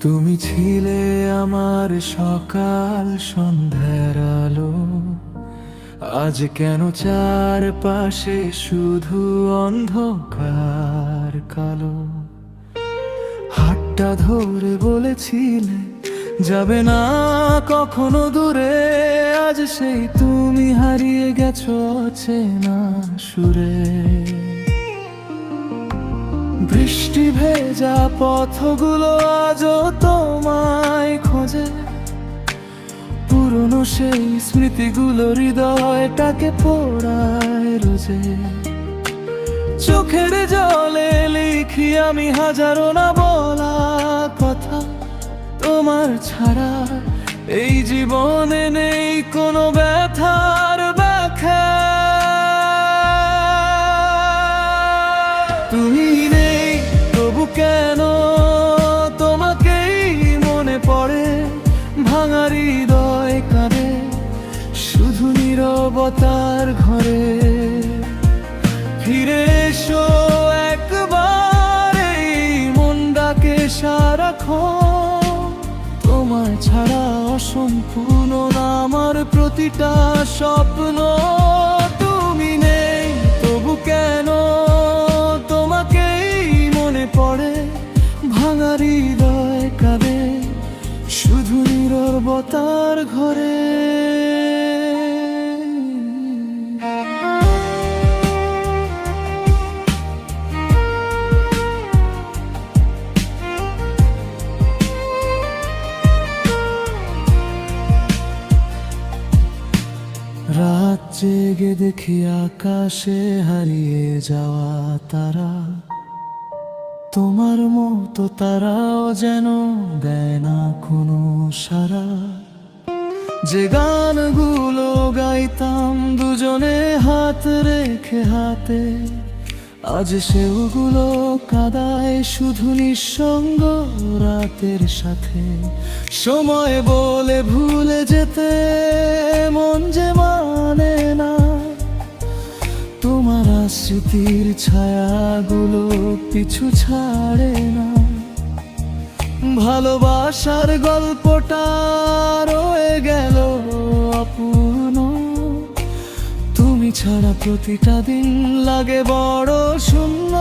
তুমি ছিলে আমার সকাল সন্ধ্যার আলো, আজ কেন চারপাশে শুধু অন্ধকার কালো। হাতটা ধরে বলেছিলে যাবে না কখনো দূরে, আজ সেই তুমি হারিয়ে গেছো চেনা সুরে। বৃষ্টি ভেজা পথগুলো আজও তোমায় খোঁজে, পুরনো সেই স্মৃতিগুলো হৃদয়টাকে পোড়ায় রোজে। চোখের জলে লিখি আমি হাজারো না বলা কথা, তোমার ছাড়া এই জীবনে নেই কোনো ব্যথার ব্যাখ্যা। তুমি নেই তবু কেন তোমাকেই মনে পড়ে, ভাঙা হৃদয় কাঁদে শুধু নীরবতার ঘরে। ফিরে এসো একবার, এই মন ডাকে সারাক্ষণ, তোমার ছাড়া অসম্পূর্ণ আমার প্রতিটা স্বপ্ন। তুমি নেই তবু কেন তোমাকেই মনে পড়ে, ভাঙা হৃদয় কাঁদে শুধু নীরবতার ঘরে। রাত জেগে দেখি আকাশে হারিয়ে যাওয়া তারা, তোমার মতো তারাও যেন দেয় না কোনো সারা। যে গানগুলো গাইতাম দুজনে হাত রেখে হাতে, আজ সেগুলো কাদায় শুধু নিঃসঙ্গ রাতের সাথে। সময় বলে ভুলে যেতে মন যে মানে না, তোমার স্মৃতির ছায়াগুলো পিছু ছাড়ে না। ভালোবাসার গল্পটা রয়ে গেল অপূর্ণ, তুমি ছাড়া প্রতিটা দিন লাগে বড় শূন্য।